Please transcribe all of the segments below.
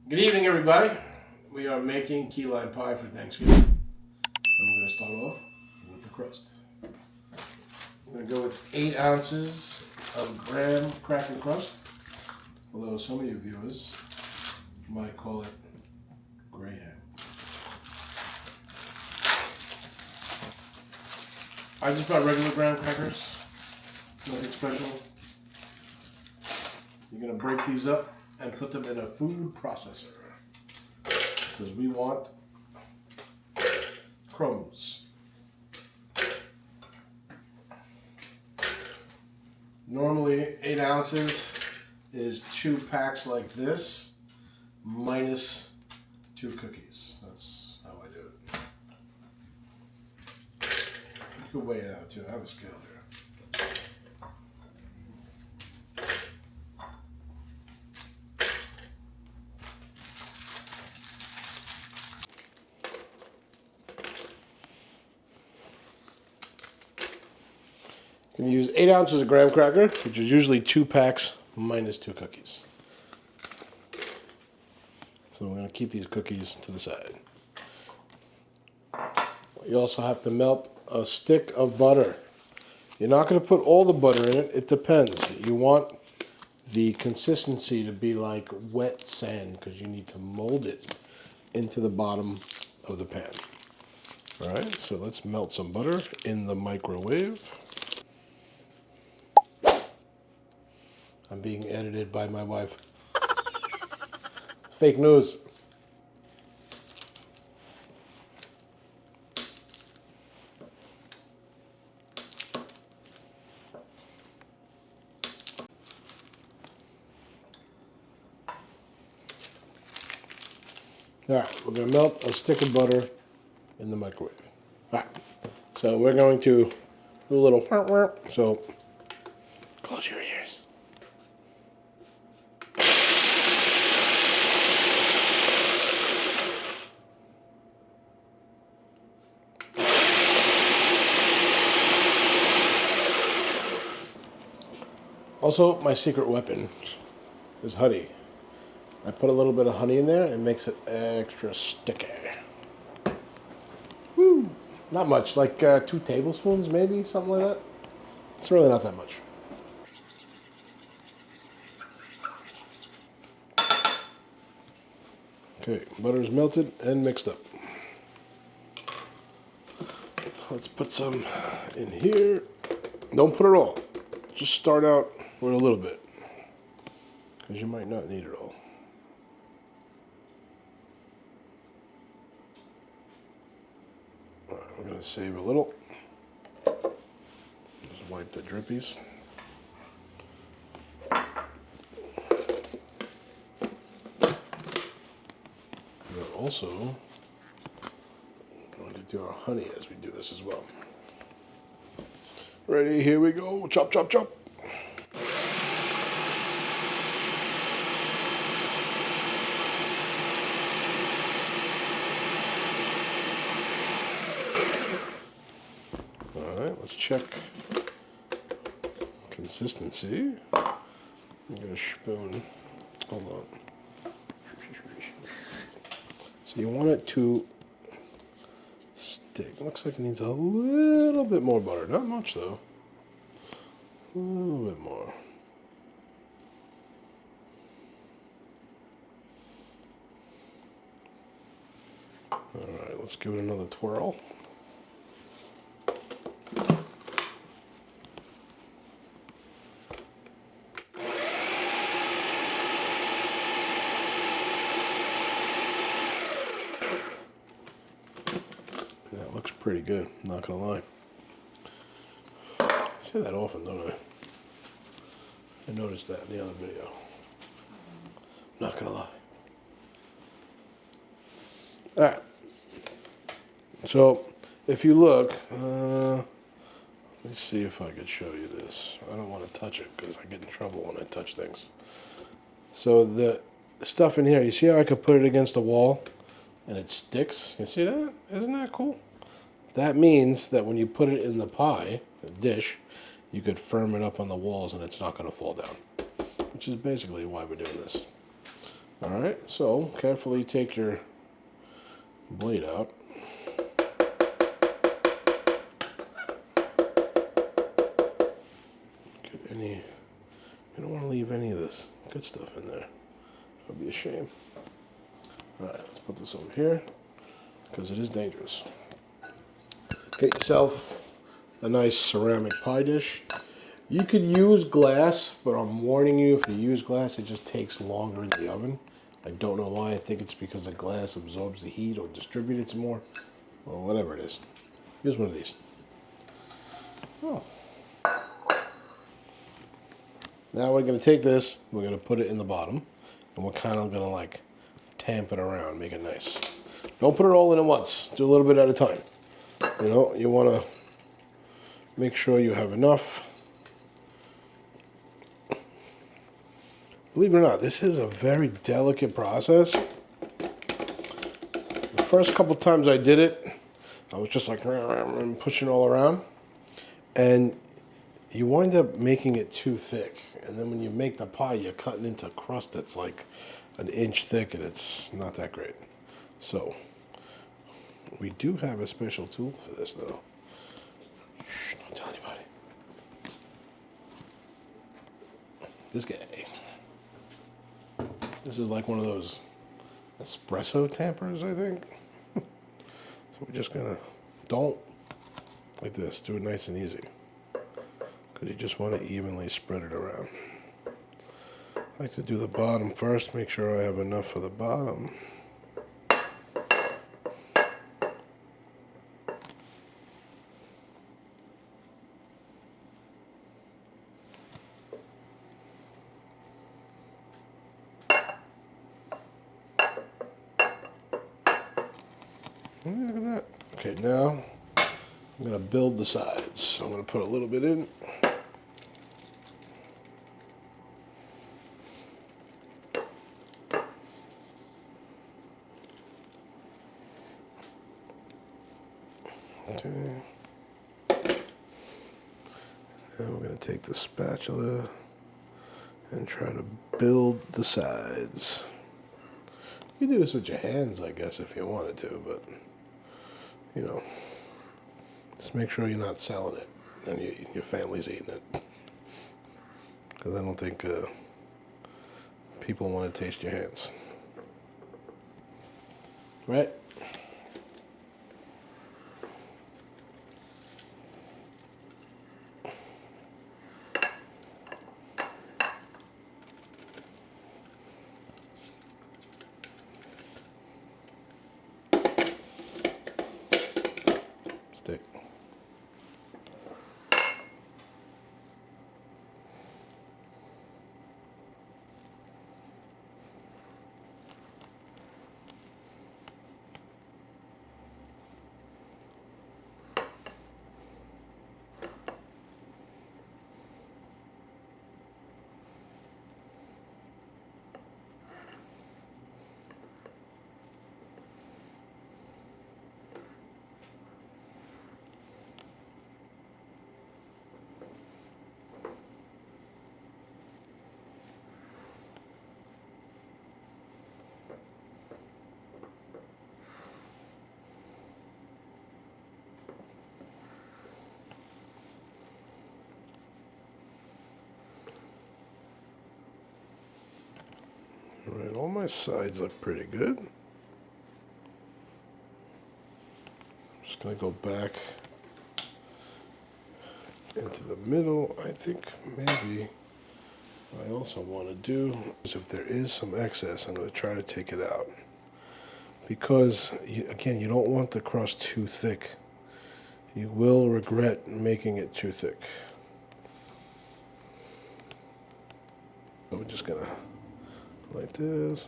Good evening, everybody. We are making key lime pie for Thanksgiving. And we're going to start off with the crust. I'm going to go with 8 ounces of graham cracker crust, although some of you viewers might call it graham. I just got regular graham crackers, nothing special. You're going to break these up and put them in a food processor because we want crumbs. Normally 8 ounces is 2 packs like this minus 2 cookies. That's how I do it. You could weigh it out too. I have a scale here. You can use 8 ounces of graham cracker, which is usually 2 packs minus 2 cookies. So we're going to keep these cookies to the side. You also have to melt a stick of butter. You're not going to put all the butter in it. It depends. You want the consistency to be like wet sand because you need to mold it into the bottom of the pan. All right, so let's melt some butter in the microwave. I'm being edited by my wife. It's fake news. All right, we're going to melt a stick of butter in the microwave. All right, so we're going to do a little, so close your ears. Also, my secret weapon is honey. I put a little bit of honey in there and it makes it extra sticky. Woo! Not much, like 2 tablespoons maybe, something like that. It's really not that much. Okay, butter is melted and mixed up. Let's put some in here. Don't put it all. Just start out with a little bit, because you might not need it all. All right, we're going to save a little. Just wipe the drippies. We're also going to do our honey as we do this as well. Ready, here we go. Chop, chop, chop. All right, let's check consistency. Get a spoon. Hold on. So you want it to stick. Looks like it needs a little bit more butter. Not much though. A little bit more. All right, let's give it another twirl. That looks pretty good, not gonna lie. I say that often, don't I? I noticed that in the other video. Not gonna lie. Alright. So, if you look, let me see if I could show you this. I don't want to touch it because I get in trouble when I touch things. So the stuff in here, you see how I could put it against the wall and it sticks? You see that? Isn't that cool? That means that when you put it in the pie, the dish, you could firm it up on the walls and it's not going to fall down. Which is basically why we're doing this. All right, so carefully take your blade out. Get any, you don't want to leave any of this good stuff in there. That would be a shame. All right, let's put this over here because it is dangerous. Get yourself a nice ceramic pie dish. You could use glass, but I'm warning you, if you use glass, it just takes longer in the oven. I don't know why. I think it's because the glass absorbs the heat or distributes more, or whatever it is. Use one of these. Oh. Now we're going to take this, we're going to put it in the bottom, and we're kind of going to like tamp it around, make it nice. Don't put it all in at once. Do a little bit at a time. You know, you want to make sure you have enough. Believe it or not, this is a very delicate process. The first couple times I did it, I was just like pushing all around, and you wind up making it too thick. And then when you make the pie, you're cutting into crust that's like an inch thick, and it's not that great. So we do have a special tool for this, though. Shh, don't tell anybody. This guy. This is like one of those espresso tampers, I think. So we're just gonna, don't, like this, do it nice and easy. Because you just want to evenly spread it around. I like to do the bottom first, make sure I have enough for the bottom. Look at that. Okay, now I'm going to build the sides. I'm going to put a little bit in. Okay. Now we're going to take the spatula and try to build the sides. You can do this with your hands, I guess, if you wanted to, but, you know, just make sure you're not selling it and your family's eating it. Because I don't think people want to taste your hands. Right? Stick. All right, all my sides look pretty good. I'm just going to go back into the middle. I think maybe what I also want to do is if there is some excess, I'm going to try to take it out. Because, again, you don't want the crust too thick. You will regret making it too thick. So we're just going to, like this.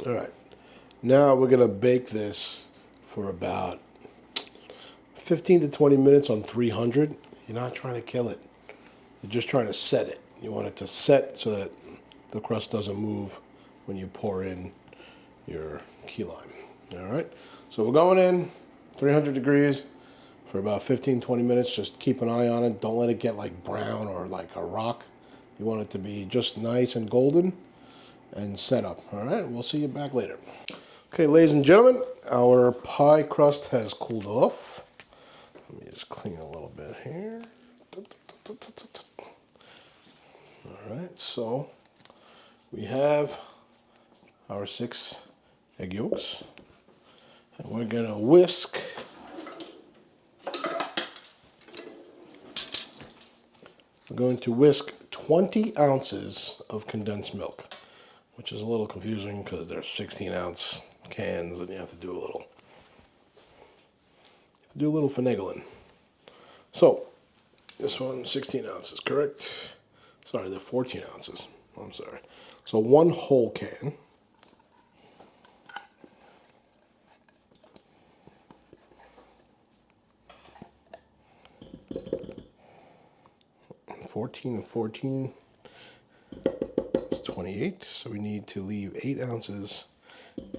All right. Now we're going to bake this for about 15 to 20 minutes on 300. You're not trying to kill it. You're just trying to set it. You want it to set so that the crust doesn't move when you pour in your key lime. All right. So we're going in 300 degrees for about 15-20 minutes. Just keep an eye on it. Don't let it get like brown or like a rock. You want it to be just nice and golden and set up. All right. We'll see you back later. Okay, ladies and gentlemen, our pie crust has cooled off. Let me just clean a little bit here. All right, so we have our 6 egg yolks, and we're gonna whisk. We're going to whisk 20 ounces of condensed milk, which is a little confusing because they're 16-ounce cans, and you have to do a little finagling. So this one, 16 ounces, correct? Sorry, they're 14 ounces. I'm sorry. So 1 whole can. $14 and 14 is 28. So we need to leave 8 ounces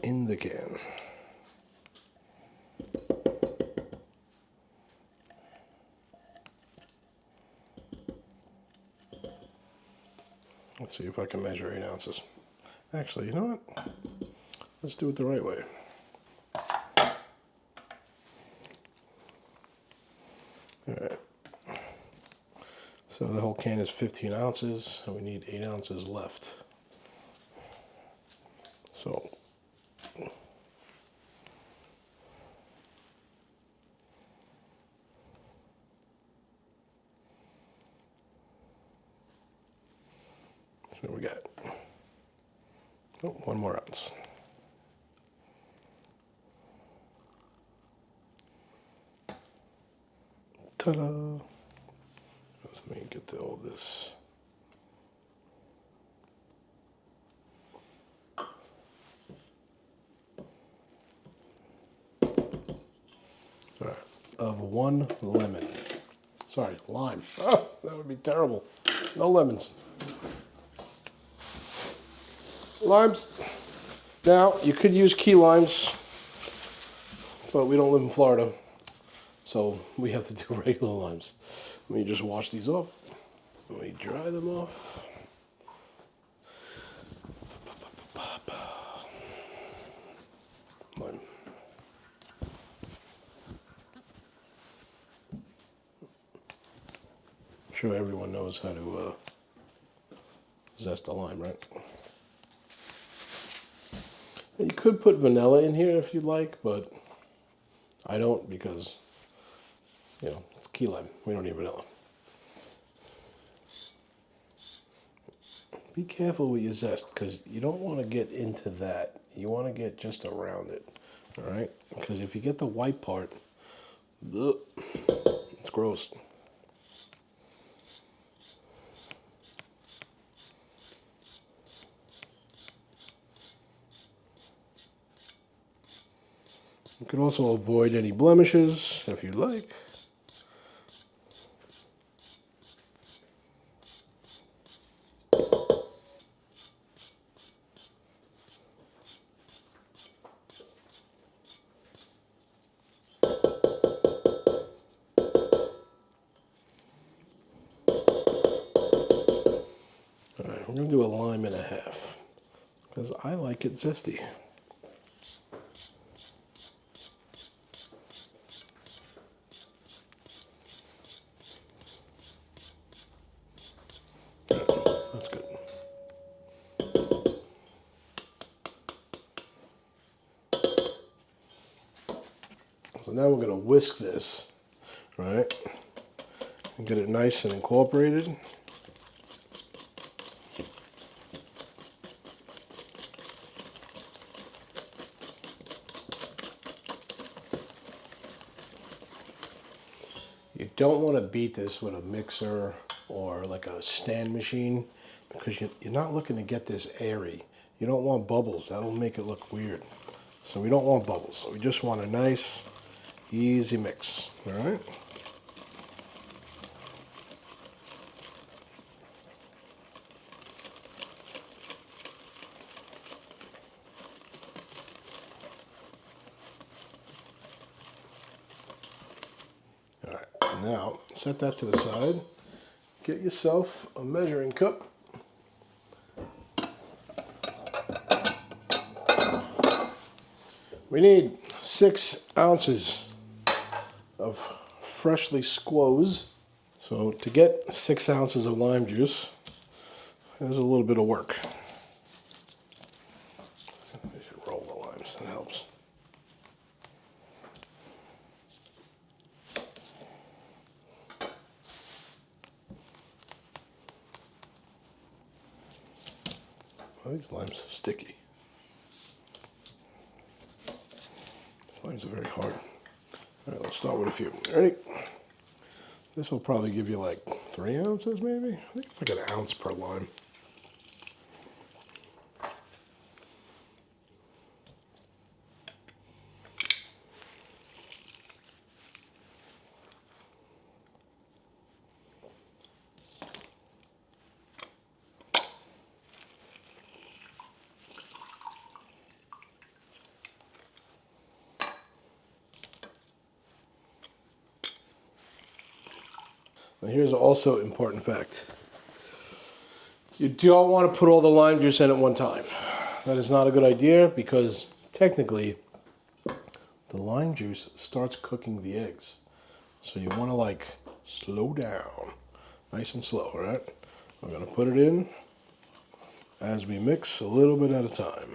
in the can. Let's see if I can measure 8 ounces. Actually, you know what? Let's do it the right way. All right. So the whole can is 15 ounces, and we need 8 ounces left. So we got 1 more ounce. Ta-da! Let me get to all this. All right, of 1 lemon. Sorry, lime. Oh, that would be terrible. No lemons. Limes. Now, you could use key limes, but we don't live in Florida, so we have to do regular limes. Let me just wash these off. Let me dry them off. Lime. I'm sure everyone knows how to zest a lime, right? You could put vanilla in here if you'd like, but I don't because, you know, it's key lime. We don't need vanilla. Be careful with your zest because you don't want to get into that. You want to get just around it, all right? Because if you get the white part, ugh, it's gross. You could also avoid any blemishes if you like. All right, we're going to do a lime and a half because I like it zesty. That's good. So now we're going to whisk this, right, and get it nice and incorporated. You don't want to beat this with a mixer or like a stand machine because you're not looking to get this airy. You don't want bubbles. That'll make it look weird. So we don't want bubbles. We just want a nice, easy mix. All right? All right. Now, set that to the side. Get yourself a measuring cup. We need 6 ounces of freshly squoze. So to get 6 ounces of lime juice, there's a little bit of work. I should roll the limes, that helps. Oh, these limes are sticky. These limes are very hard. All right, let's start with a few. Ready? This will probably give you like 3 ounces, maybe? I think it's like an ounce per lime. Now here's also an important fact. You don't want to put all the lime juice in at one time. That is not a good idea because technically the lime juice starts cooking the eggs. So you want to like slow down, nice and slow, all right? We're going to put it in as we mix a little bit at a time.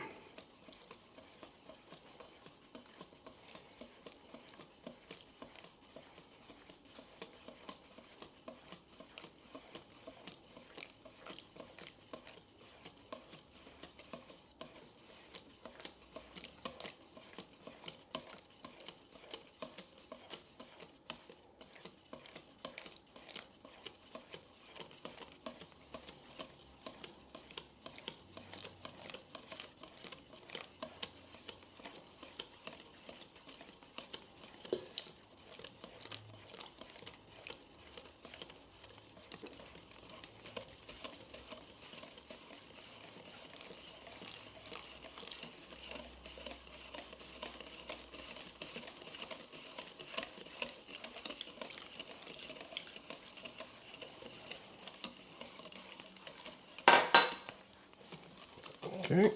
Okay.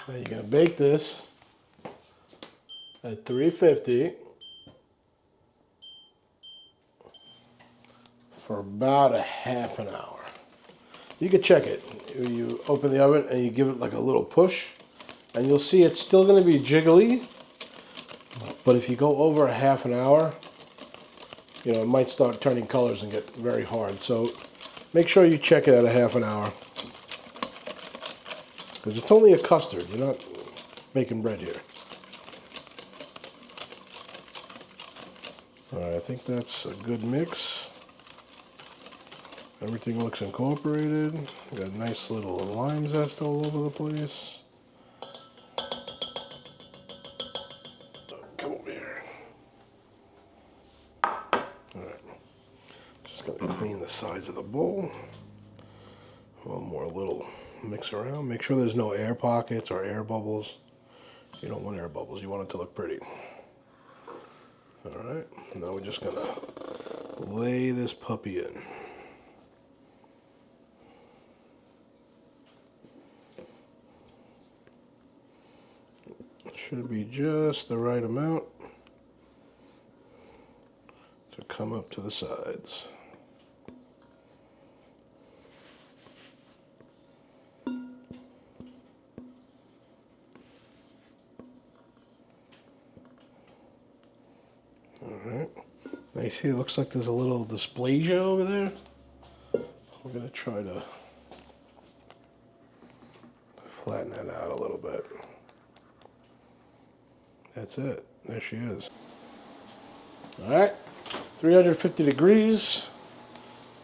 Now you're going to bake this at 350 for about a half an hour. You can check it. You open the oven and you give it like a little push and you'll see it's still going to be jiggly, but if you go over a half an hour, you know, it might start turning colors and get very hard. So make sure you check it at a half an hour because it's only a custard. You're not making bread here. All right, I think that's a good mix. Everything looks incorporated. Got a nice little lime zest all over the place. Come over here. Alright. Just gonna clean the sides of the bowl. One more little mix around. Make sure there's no air pockets or air bubbles. You don't want air bubbles, you want it to look pretty. Alright, now we're just gonna lay this puppy in. Should be just the right amount to come up to the sides. Now you see it looks like there's a little dysplasia over there. We're going to try to flatten that out a little bit. That's it. There she is. All right, 350 degrees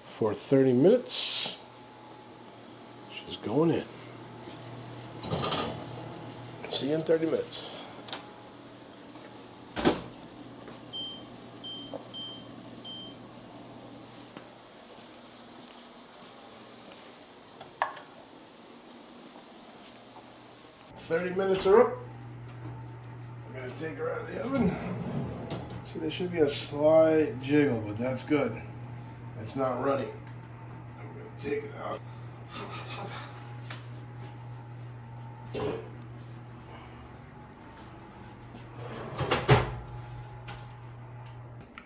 for 30 minutes. She's going in. See you in 30 minutes. "30 minutes are up. I'm going to take her out of the oven. See, there should be a slight jiggle, but that's good. It's not runny. I'm going to take it out.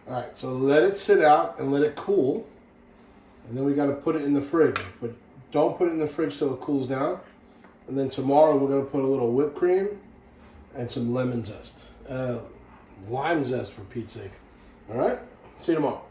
Alright, so let it sit out and let it cool. And then we got to put it in the fridge. But don't put it in the fridge till it cools down. And then tomorrow we're going to put a little whipped cream and some lemon zest. Lime zest, for Pete's sake. Alright, see you tomorrow.